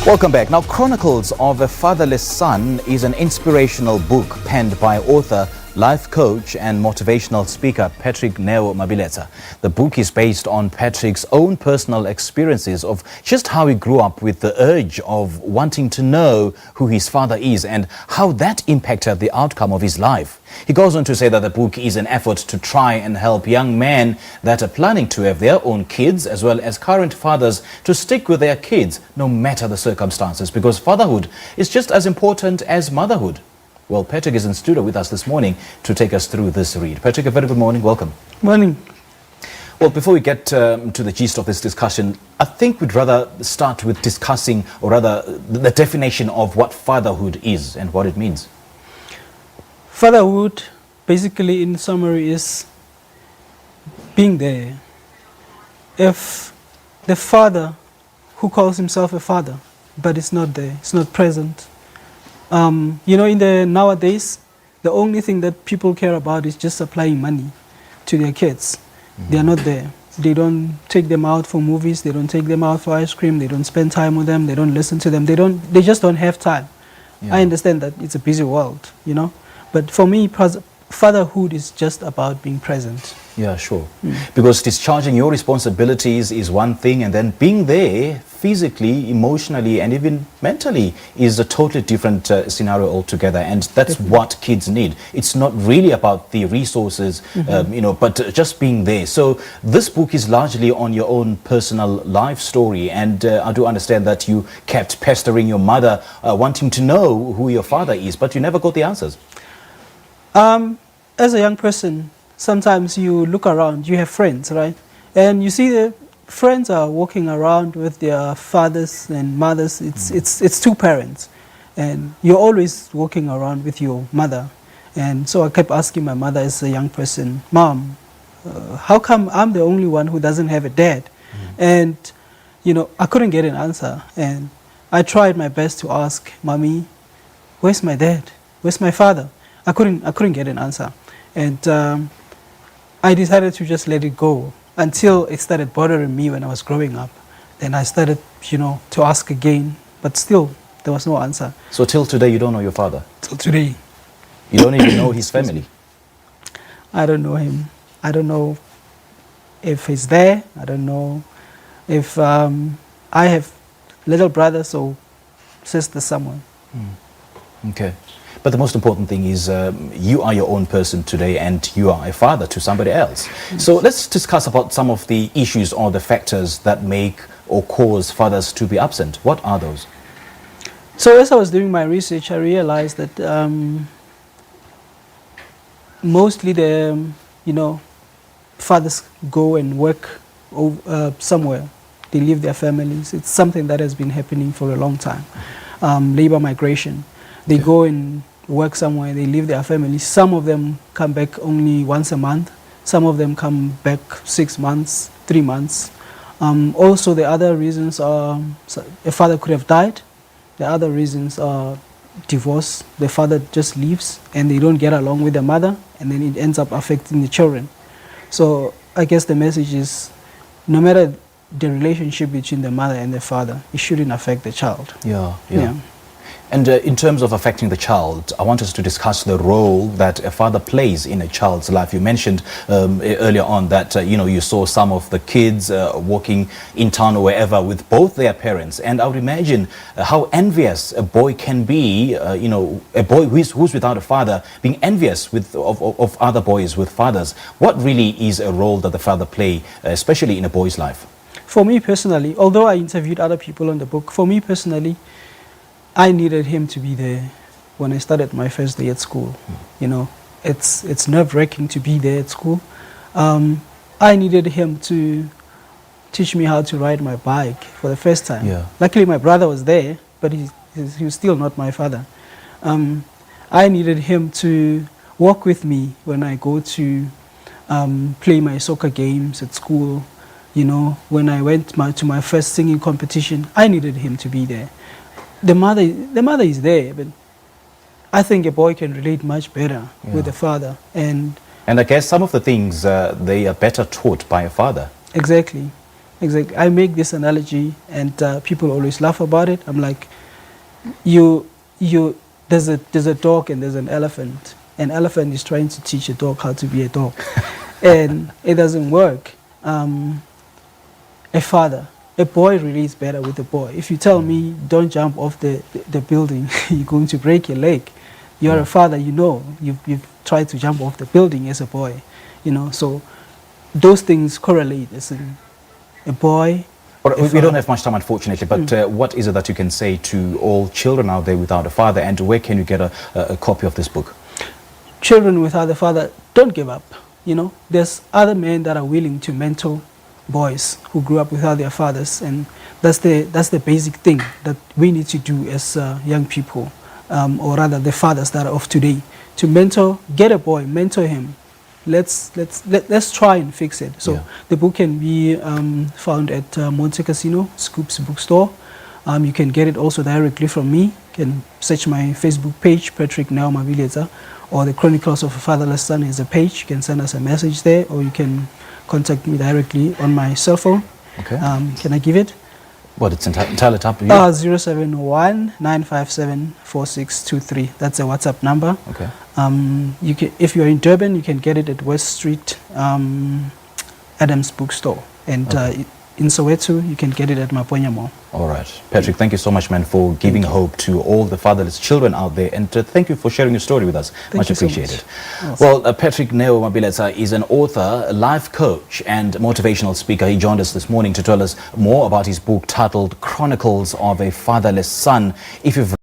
Welcome back. Now, Chronicles of a Fatherless Son is an inspirational book penned by author, life coach and motivational speaker Patrick Neo Mabiletsa. The book is based on Patrick's own personal experiences of just how he grew up with the urge of wanting to know who his father is and how that impacted the outcome of his life. He goes on to say that the book is an effort to try and help young men that are planning to have their own kids, as well as current fathers, to stick with their kids no matter the circumstances, because fatherhood is just as important as motherhood. Well, Patrick is in studio with us this morning to take us through this read. Patrick, a very good morning. Welcome. Morning. Well, before we get to the gist of this discussion, I think we'd rather start with discussing, or rather, the definition of what fatherhood is and what it means. Fatherhood, basically in summary, is being there. If the father who calls himself a father, but is not there, is not present, you know, nowadays, the only thing that people care about is just supplying money to their kids. They are not there. They don't take them out for movies. They don't take them out for ice cream. They don't spend time with them. They don't listen to them. They just don't have time. Yeah. I understand that it's a busy world, you know. But for me, fatherhood is just about being present. Yeah, sure. Because discharging your responsibilities is one thing, and then being there physically, emotionally, and even mentally is a totally different scenario altogether. And that's what kids need. It's not really about the resources, you know, but just being there. So this book is largely on your own personal life story. And I do understand that you kept pestering your mother, wanting to know who your father is, but you never got the answers. As a young person, sometimes you look around, you have friends, right? And you see the friends are walking around with their fathers and mothers. It's two parents. And you're always walking around with your mother. And so I kept asking my mother as a young person, Mom, how come I'm the only one who doesn't have a dad? And, you know, I couldn't get an answer. And I tried my best to ask, Mommy, where's my dad? Where's my father? I couldn't get an answer. And I decided to just let it go until it started bothering me when I was growing up. Then I started, you know, to ask again, but still there was no answer. So till today you don't know your father? Till today. You don't even know his family? I don't know him. I don't know if he's there. I don't know if I have little brothers or sisters somewhere. Okay. But the most important thing is you are your own person today and you are a father to somebody else. So let's discuss about some of the issues or the factors that make or cause fathers to be absent. What are those? So as I was doing my research, I realized that mostly you know, fathers go and work somewhere. They leave their families. It's something that has been happening for a long time. Labor migration. They go and work somewhere, they leave their families. Some of them come back only once a month. Some of them come back 6 months, 3 months. Also, the other reasons are a father could have died. The other reasons are divorce. The father just leaves and they don't get along with the mother, and then it ends up affecting the children. So I guess the message is, no matter the relationship between the mother and the father, it shouldn't affect the child. Yeah. And in terms of affecting the child, I want us to discuss the role that a father plays in a child's life. You mentioned earlier on that, you know, you saw some of the kids walking in town or wherever with both their parents. And I would imagine how envious a boy can be, you know, a boy who's without a father, being envious of other boys with fathers. What really is a role that the father play, especially in a boy's life? For me personally, although I interviewed other people on the book, for me personally, I needed him to be there when I started my first day at school. You know, it's nerve-wracking to be there at school. I needed him to teach me how to ride my bike for the first time. Yeah. Luckily, my brother was there, but he was still not my father. I needed him to walk with me when I go to play my soccer games at school. You know, when I went to my first singing competition, I needed him to be there. The mother is there, but I think a boy can relate much better with the father. And I guess some of the things they are better taught by a father. Exactly. exactly. I make this analogy, and people always laugh about it. I'm like, there's a dog and there's an elephant. An elephant is trying to teach a dog how to be a dog, and it doesn't work. A boy really is better with a boy. If you tell me don't jump off the building, you're going to break your leg. You're a father, you know, you've tried to jump off the building as a boy, you know. So those things correlate. As in a boy. But we don't have much time, unfortunately, but what is it that you can say to all children out there without a father, and where can you get a copy of this book? Children without a father, don't give up. You know, there's other men that are willing to mentor boys who grew up without their fathers, and that's the basic thing that we need to do as young people, or rather the fathers that are of today, to mentor, get a boy, mentor him. Let's try and fix it. So the book can be found at Monte Casino, Scoops Bookstore. You can get it also directly from me. You can search my Facebook page, Patrick Neo Mabiletsa, or the Chronicles of a Fatherless Son is a page. You can send us a message there, or you can contact me directly on my cell phone. Okay. Can I give it? Well, it's entirely up to you. 071 957 4623. That's a WhatsApp number. Okay. You can, if you're in Durban, you can get it at West Street Adams Bookstore, and in Soweto, you can get it at Maponya Mall. All right. Patrick, thank you so much, man, for giving hope to all the fatherless children out there, and thank you for sharing your story with us. Much appreciated. So much. Well, Patrick Neo Mabiletsa is an author, a life coach, and motivational speaker. He joined us this morning to tell us more about his book titled Chronicles of a Fatherless Son. If you've